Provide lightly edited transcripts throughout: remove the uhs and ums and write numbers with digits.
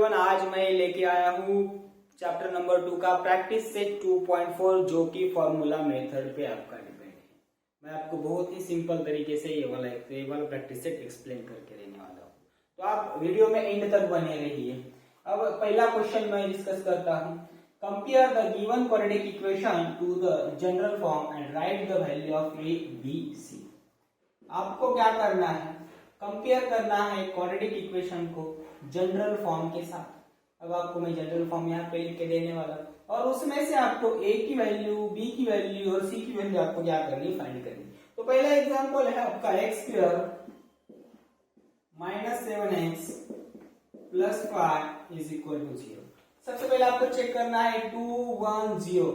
Everyone, आज मैं लेके आया हूँ चैप्टर नंबर 2 का प्रैक्टिस सेट 2.4 जो कि फॉर्मूला मेथड पे आपका डिपेंड है। मैं आपको बहुत ही सिंपल तरीके से ये वाला प्रैक्टिस सेट एक्सप्लेन करके रहने वाला हूँ, तो आप वीडियो में एंड तक बने रहिए। अब पहला क्वेश्चन मैं डिस्कस करता हूँ। Compare the given quadratic equation to the general form and write the value of A B C. आपको क्या करना है, कंपेयर करना है क्वाड्रेटिक इक्वेशन को जनरल फॉर्म के साथ। अब आपको मैं जनरल फॉर्म यहाँ पे लिख के देने वाला और उसमें से आपको a की वैल्यू, b की वैल्यू और c की वैल्यू आपको क्या करनी है, फाइंड करनी। तो पहला एग्जांपल है आपका x square minus 7x plus 5 is equal to 0। सबसे पहले आपको चेक करना है 2 1 0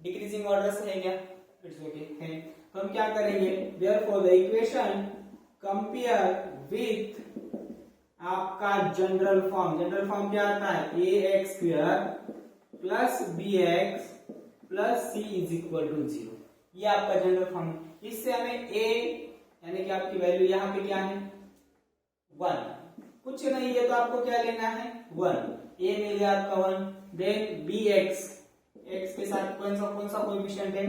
डिक्रीजिंग ऑर्डर से है क्या, इट्स ओके है। तो हम क्या करेंगे, therefore the equation compare with आपका जनरल फॉर्म क्या आता है, A X square plus B X plus C is equal to 0। ये आपका जनरल फॉर्म है। इससे हमें ए यानी कि आपकी वैल्यू यहाँ पे क्या है 1, कुछ नहीं है तो आपको क्या लेना है 1। ए मिल गया आपका 1। देन बी एक्स, एक्स के साथ कौन सा कोएफिशिएंट है,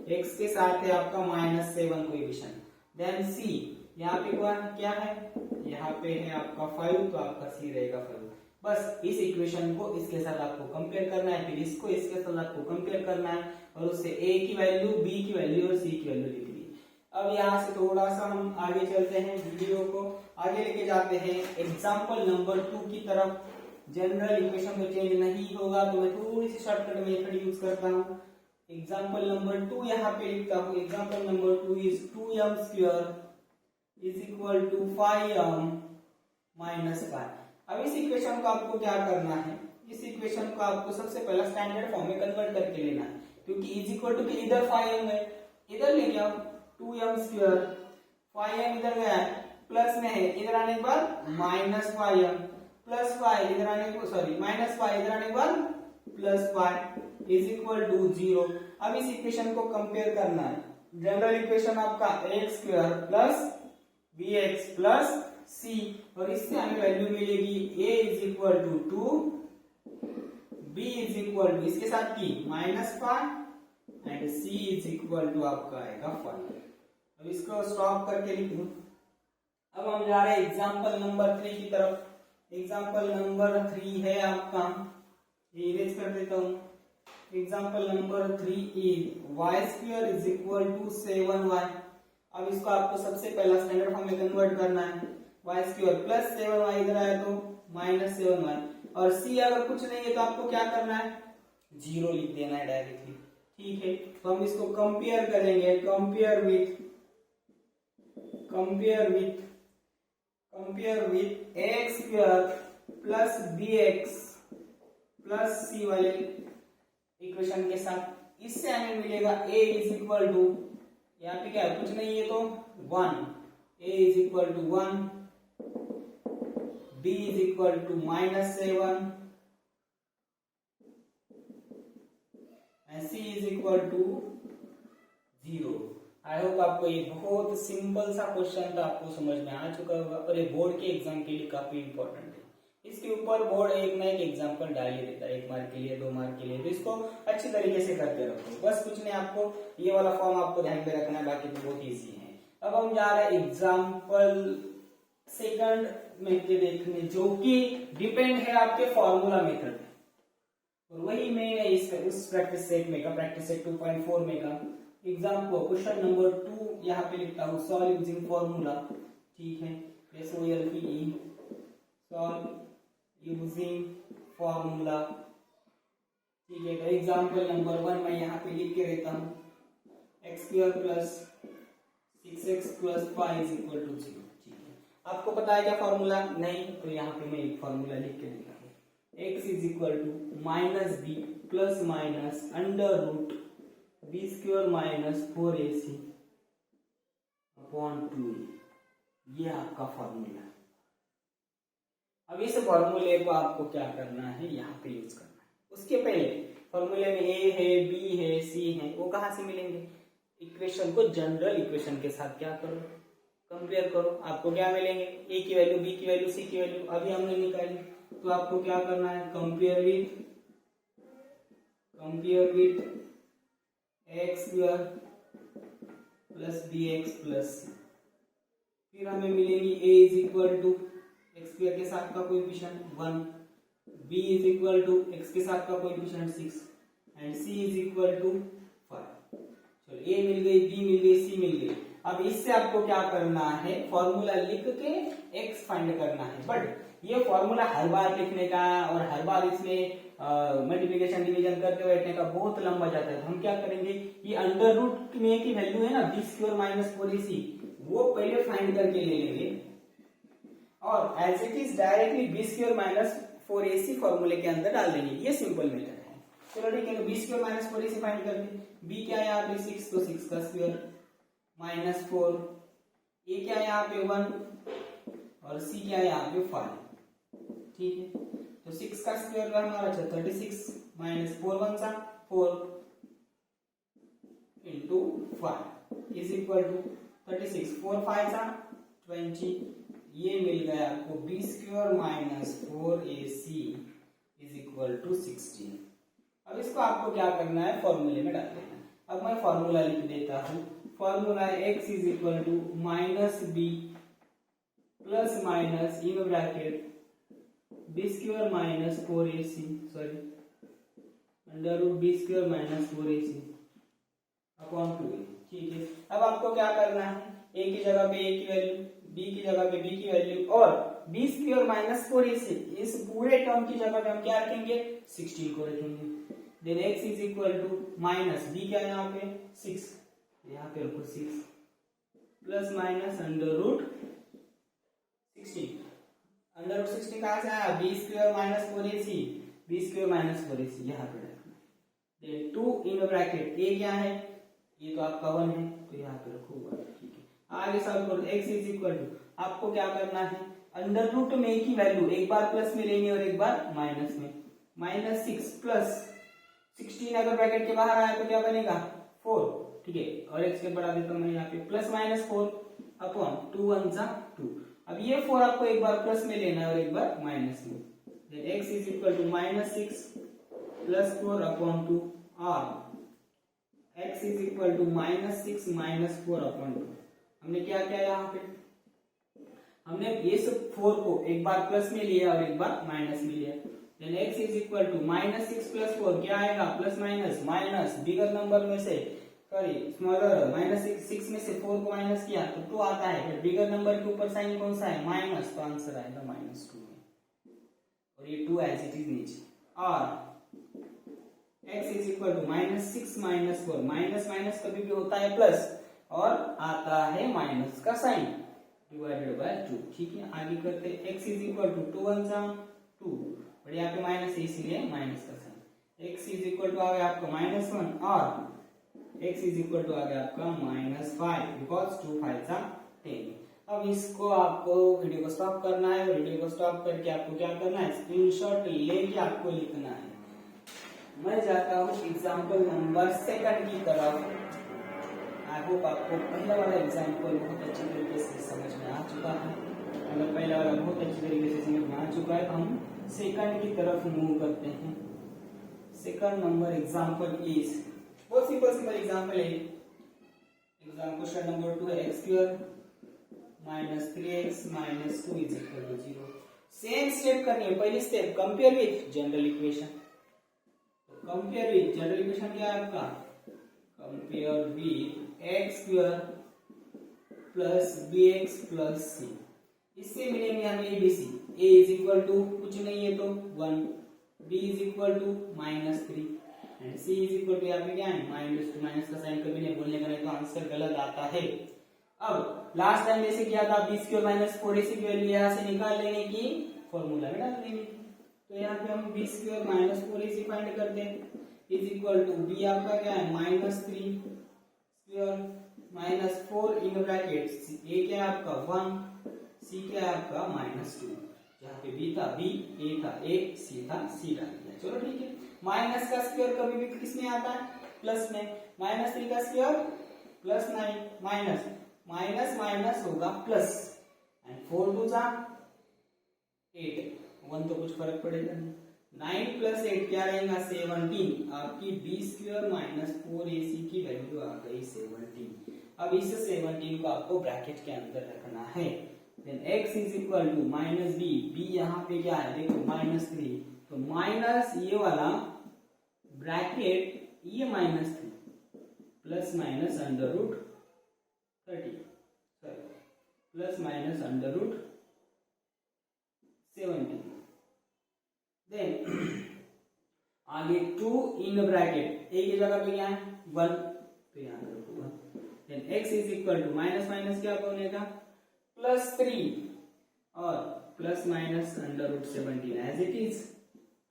एक्स के साथ है आपका -7 कोएफिशिएंट। देन सी, यहाँ पे क्या है, यहाँ पे है आपका 5, तो आपका सी रहेगा 5। बस इस इक्वेशन को इसके साथ आपको कंपेयर करना है, फिर इसको इसके साथ आपको कंपेयर करना है और उससे ए की वैल्यू, बी की वैल्यू और सी की वैल्यू लिखनी है। अब यहाँ से थोड़ा सा हम आगे चलते हैं, वीडियो को आगे लेके जाते हैं एग्जाम्पल नंबर 2 की तरफ। जनरल इक्वेशन में चेंज नहीं होगा तो मैं थोड़ी सी शॉर्टकट मेथड यूज करता हूँ। एग्जाम्पल नंबर 2 यहाँ पे लिखता हूँ। Example number 2 is 2m square is equal to 5m minus 5। अब इस इक्वेशन को आपको क्या करना है, इस इक्वेशन को आपको सबसे पहला स्टैंडर्ड फॉर्म में कन्वर्ट करके लेना है, क्योंकि इज इक्वल टू इधर 5m है, इधर ले क्या 2m स्क्वायर, 5m इधर गया प्लस में है, इधर आने के बाद माइनस 5m प्लस 5 इधर आने को माइनस 5 इधर आने के बाद प्लस 5 इज इक्वल टू 0। अब इस इक्वेशन को कंपेयर करना है। जनरल इक्वेशन आपका X square plus B X plus C, और इससे हमें वैल्यू मिलेगी a is equal to 2, b is equal to इसके साथ की -5 and c is equal to आपका आएगा 5। अब इसको स्टॉप करके लिख दूं। अब हम जा रहे हैं एग्जाम्पल नंबर 3 की तरफ। एग्जाम्पल नंबर 3 है आपका, इरेज कर देता हूं। Example number 3 is y square is equal to 7y। अब इसको आपको सबसे पहला स्टैंडर्ड फॉर्म में कन्वर्ट करना है। y स्क्वायर प्लस 7y इधर आया तो -7y, और c अगर कुछ नहीं है तो आपको क्या करना है 0 लिख देना है डायरेक्टली, ठीक है। तो हम इसको कंपेयर करेंगे, compare with X square plus B X plus C वाले इक्वेशन के साथ। इससे हमें मिलेगा a इज इक्वल टू, यहाँ पे क्या है कुछ नहीं है तो 1, a is equal to 1, b is equal to -7 and c is equal to 0। I hope आपको ये बहुत सिंपल सा क्वेश्चन था, आपको समझ में आ चुका होगा, और ये बोर्ड के एग्जाम के लिए काफी इंपॉर्टेंट है। इसके ऊपर बोर्ड एक ना एक एग्जाम्पल डाल ही देता है, 1 मार्क के लिए 2 मार्क के लिए, तो इसको अच्छी तरीके से करके रखो। बस कुछ नहीं, आपको ये वाला फॉर्म आपको ध्यान में रखना है, बाकी तो बहुत इजी है। अब हम जा रहे हैं एग्जाम्पल सेकंड में देखने, जो कि डिपेंड है आपके फॉर्मूला मेथड पे, और वही मैं उस प्रैक्टिस सेट में का प्रैक्टिस सेट 2.4 में का एग्जाम्पल क्वेश्चन नंबर 2 यहाँ पे लिखता हूँ, सॉल्व यूजिंग फॉर्मूला, ठीक है। SOLVE सॉल्व यूजिंग फॉर्मूला, ठीक है। तो एग्जाम्पल नंबर 1 मैं यहाँ पे लिख के रहता हूँ, x square plus 6x plus 5 is equal to 0, ठीक है। आपको पता है क्या फॉर्मूला, नहीं तो यहाँ पे मैं एक फॉर्मूला लिख के देता हूँ, x is equal to -b plus minus under root b square minus 4ac upon 2a। ये आपका फॉर्मूला है। अब इस फॉर्मूले को आपको क्या करना है, यहाँ पे यूज करना है। उसके पहले फॉर्मूले में a है, b है, c है, वो कहाँ से मिलेंगे, इक्वेशन को जनरल इक्वेशन के साथ क्या करो, कंपेयर करो। आपको क्या मिलेंगे, a की वैल्यू, b की वैल्यू, c की वैल्यू अभी हमने निकाली, तो आपको क्या करना है, compare with X square plus B X plus C. फिर हमें मिलेगी a is equal to X square के साथ का coefficient 1, b is equal to X के साथ का coefficient 6 and c is equal to 5। चलो a मिल गई, b मिल गई, c मिल गई। अब इससे आपको क्या करना है, फॉर्मूला लिख के x फाइंड करना है। बट ये फॉर्मूला हर बार लिखने का और हर बार इसमें मल्टीप्लिकेशन डिवीजन करते बैठने का बहुत लंबा जाता है। तो हम क्या करेंगे, ये अंडर रूट में की वैल्यू है ना बी स्क्वायर माइनस 4ac, वो पहले फाइंड करके ले लेंगे और as it is directly B square minus 4ac फॉर्मूले के अंदर डाल देंगे। ये सिंपल मेथड है। चलो ठीक है, B square minus 4ac find करते। बी क्या है यहाँ पे 6, तो 6 का स्क्वायर माइनस 4, ए क्या है यहाँ पे 1 और सी क्या है यहाँ पे 5। ठीक है, तो 6 का स्क्वायर का हमारा 36 माइनस 4 1 सा 4 इंटू 5 इज इक्वल टू 36, 4 5 सा 20। ये मिल गया आपको B square minus 4ac is equal to 16। अब इसको आपको क्या करना है, फॉर्मूले में डाल देना है। अब मैं फॉर्मूला लिख देता हूं। फॉर्मूला है x is equal to minus B plus minus in bracket B square minus 4ac sorry under root B square minus 4ac upon 2a। ठीक है, अब आपको क्या करना है, a की जगह पे a की वैल्यू, b की जगह पे b की वैल्यू और बी स्क्वायर माइनस 4ac इस पूरे टर्म की जगह पे हम क्या रखेंगे, 16 को रखेंगे। Then x is equal to minus b क्या है यहाँ पे 6, यहाँ पे रखो 6 plus minus under root 16। Under root 16 कहाँ से आया, B square minus 4ac, B square minus 4ac यहाँ पे रखना। देन 2 इन ब्रैकेट a क्या है, ये तो आपका 1 है तो यहाँ पे रखो 1। ठीक है, आगे सॉल्व करो। x इज इक्वल टू आपको क्या करना है, अंडर रूट में a की वैल्यू एक बार प्लस में लेंगे और एक बार माइनस में। माइनस 6 प्लस 16 अगर ब्रैकेट के बाहर आया तो क्या बनेगा 4। ठीक है, और x के बढ़ा देता हूं मैं यहाँ पे प्लस माइनस 4 अपॉन 2 1 सा 2। अब ये 4 आपको एक बार प्लस में लेना है और एक बार माइनस में। Then x is equal to minus 6 plus 4 upon 2 और x is equal to minus 6 minus 4 upon 2। हमने क्या किया यहाँ पे, हमने ये सब 4 को एक बार प्लस में लिया और एक बार माइनस में लिया। Then x is equal to minus 6 plus 4 क्या आएगा, plus minus minus bigger number में से सॉरी स्मॉलर माइनस 6 में से 4 को माइनस किया तो 2 आता है, बट बिगर नंबर के ऊपर साइन कौन सा है, माइनस, तो आंसर आएगा -2 में। और ये 2 एज इट इज नीचे। और x is equal to minus 6 minus 4, minus minus कभी भी होता है प्लस और आता है माइनस का साइन डिवाइडेड बाय 2। ठीक है, आगे करते x इज इक्वल टू 2 1 सा 2 और यहाँ पे माइनस है इसलिए माइनस का sign. x is equal to आ गया आपका -1 और x इज इक्वल टू आ गया आपका -5 बिकॉज 2 5 सा 10। अब इसको आपको वीडियो को स्टॉप करना है और वीडियो को स्टॉप करके आपको क्या करना है, स्क्रीनशॉट लेके आपको लिखना है। मैं जाता हूँ एग्जाम्पल नंबर 2 की तरफ। आई होप आपको पहला वाला एग्जाम्पल बहुत अच्छी तरीके से समझ में आ चुका है। अगर पहला वाला बहुत अच्छी तरीके से समझ में आ चुका है तो हम सेकंड की तरफ मूव करते हैं। सेकंड नंबर एग्जाम्पल इज बहुत सिंपल एग्जाम्पल है। एग्जाम्पल क्वेश्चन नंबर 2 है x square minus 3x minus 2 is equal to 0। Same step करनी है। पहली step compare with general equation. Compare with general equation क्या है आपका, compare with x square plus bx plus c। इससे मिलेंगे हमें abc। a is equal to कुछ नहीं है तो 1, b is equal to -3 and c is equal to यहाँ पे क्या है -2। माइनस का साइन कभी नहीं बोलने का, नहीं तो आंसर गलत आता है। अब लास्ट टाइम जैसे किया था बी स्क्वायर माइनस 4ac की वैल्यू यहाँ से निकाल लेने की फॉर्मूला में डाल देंगे। तो यहाँ पे हम B square minus 4ac find करते हैं इज इक्वल टू बी आपका क्या है -3 square minus 4 in bracket a क्या है आपका 1, c क्या है आपका -2। जहाँ पे b था b, a था a, c था c डाल दिया। चलो ठीक है, माइनस का स्क्वायर कभी भी किस में आता है, प्लस में। -3 का स्क्वायर +9 माइनस माइनस माइनस होगा प्लस एंड 4 2 जा 8 1 तो कुछ फर्क पड़ेगा नहीं। 9 प्लस 8 क्या रहेगा 17। आपकी b स्क्वायर माइनस 4ac की वैल्यू आ गई 17। अब इस 17 को आपको ब्रैकेट के अंदर रखना है। Then x is equal to minus B, b यहाँ पे क्या है देखो -3, तो माइनस ये वाला ब्रैकेट ये -3 plus minus under root 30 plus minus under root 17। Then आगे 2 इन ब्रैकेट a की जगह पे क्या है 1, तो यहाँ रखो 1। Then x is equal to minus minus क्या बनेगा +3 और plus minus under root 17 as it is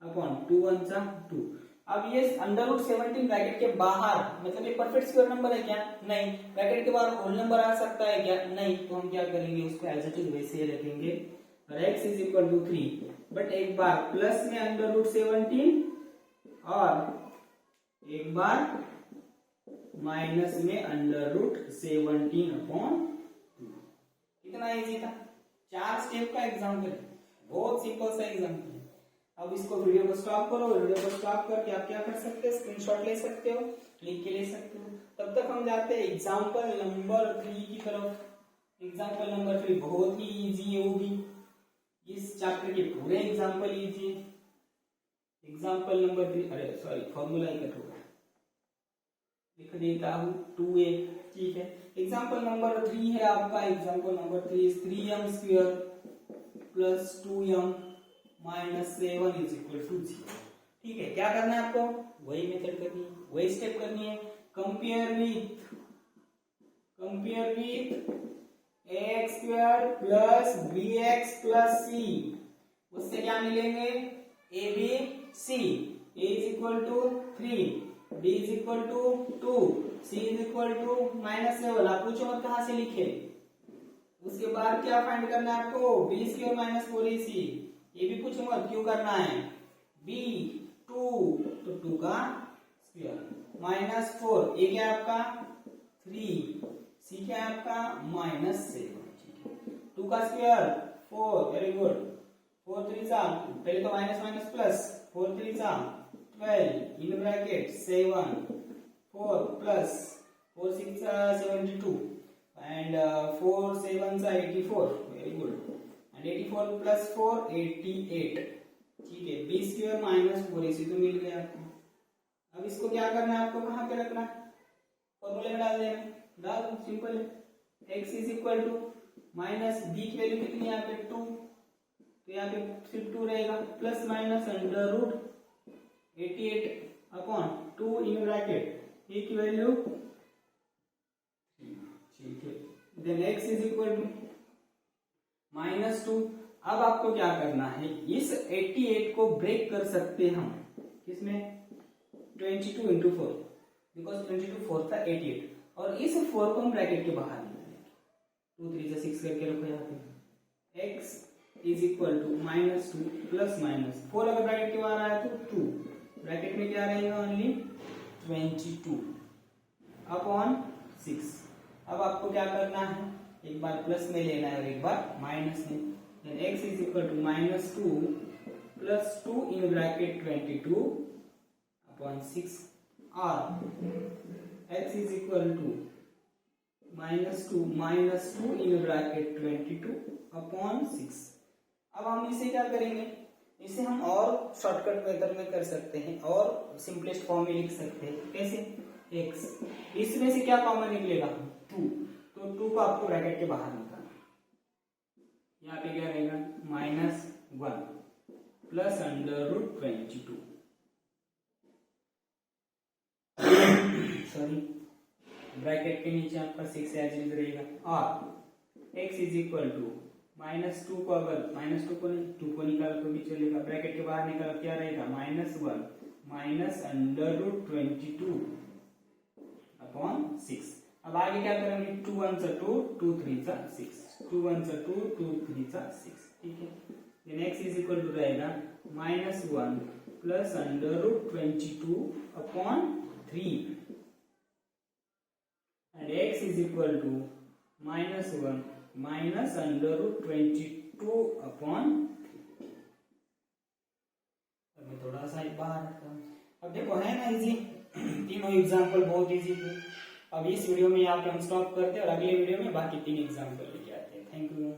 upon 2 1 जा 2। अब ये अंडर रूट 17 ब्रैकेट के बाहर मतलब ये परफेक्ट स्क्वायर नंबर है क्या? नहीं। ब्रैकेट के बाहर होल नंबर आ सकता है क्या? नहीं। तो हम क्या करेंगे उसको एज इट इज वैसे ही रखेंगे और x is equal to 3, but एक बार प्लस में अंडर रूट 17 और एक बार माइनस में अंडर रूट 17 अपॉन 2। कितना इजी था, 4 स्टेप का एग्जाम्पल, बहुत सिंपल सा एग्जाम्पल। अब इसको वीडियो को स्टॉप करो, वीडियो को स्टॉप करके आप क्या कर सकते हो स्क्रीनशॉट ले सकते हो, लिख के ले सकते हो। तब तक हम जाते हैं एग्जाम्पल नंबर 3 की तरफ। एग्जाम्पल नंबर 3 बहुत ही इजी होगी, इस चैप्टर के पूरे एग्जाम्पल इजी है। एग्जाम्पल नंबर 3, अरे सॉरी फॉर्मूला ही कट होगा, लिख देता हूँ 2a, ठीक है। एग्जाम्पल नंबर 3 है आपका, example number 3 is 3m square plus 2m minus 7 is equal to 0। ठीक है, क्या करना है आपको, वही मेथड करनी है, वही स्टेप करनी है। Compare with ax square plus bx plus c, उससे क्या मिलेंगे ab c, a is equal to 3, b is equal to 2, c is equal to -7। आप पूछो मत कहां से लिखे। उसके बाद क्या फाइंड करना है आपको, b स्क्वायर माइनस 4ac, ये भी पूछो मत क्यों करना है, b 2 तो 2 का स्क्वायर माइनस 4, ये क्या है आपका 3, c क्या है आपका -7, 2 का स्क्वायर 4, वेरी गुड। 4 3 जा, पहले तो माइनस माइनस प्लस, 4 3 जा 12 in bracket 7 4 plus 4 6 72 and 4 7 84, very good. And 84 plus 4 88, ठीक है। b स्क्वायर माइनस 4ac तो मिल गया आपको। अब इसको क्या करना है आपको, कहां पे रखना है, फॉर्मूले में डाल देना, डाल दो, सिंपल है। x is equal to minus b की वैल्यू कितनी है यहाँ पे 2, तो यहाँ पे सिर्फ 2 रहेगा, plus minus under root 88 upon 2 in bracket a की वैल्यू, ठीक है। Then x is equal to -2। अब आपको क्या करना है, इस 88 को ब्रेक कर सकते हम किसमें, 22 इंटू 4, बिकॉज 22 4 था 88, और इस 4 को हम ब्रैकेट के बाहर निकालेंगे, 2 3 से 6 करके रखो यहाँ पे। x is equal to -2 plus minus 4, अगर ब्रैकेट के बाहर आया तो 2, ब्रैकेट में क्या रहेगा ओनली 22 अपॉन 6। अब आपको क्या करना है, एक बार प्लस में लेना है और एक बार माइनस में। Then x is equal to -2 plus 2 in bracket 22 upon 6, और x is equal to -2 in bracket 22 upon 6। अब हम इसे क्या करेंगे, इसे हम और शॉर्टकट मेथड में कर सकते हैं और सिंपलेस्ट फॉर्म में लिख सकते हैं। कैसे, x इसमें से क्या कॉमन निकलेगा 2, तो 2 को आपको ब्रैकेट के बाहर निकालना, यहाँ पे क्या रहेगा -1 plus under root 22, sorry bracket के नीचे आपका 6 एज इट रहेगा, और x इज इक्वल टू -2 को, अगर -2 को नहीं 2 को निकाल तो भी चलेगा, ब्रैकेट के बाहर निकाल क्या रहेगा -1 माइनस अंडर रूट 22 अपॉन 6। अब आगे क्या करेंगे, 2 1 से 2, 2 3 से 6, 2 1 से 2, 2 3 से 6, ठीक है। Then x is equal to रहेगा -1 plus under root 22 upon 3, and x is equal to -1 minus under root 22 upon 3। मैं थोड़ा सा एक बाहर रखता हूँ। अब देखो है ना इजी, तीनों एग्जाम्पल बहुत इजी थे। अब इस वीडियो में यहाँ पे हम स्टॉप करते हैं और अगले वीडियो में बाकी 3 एग्जाम्पल लेके आते हैं। Thank you.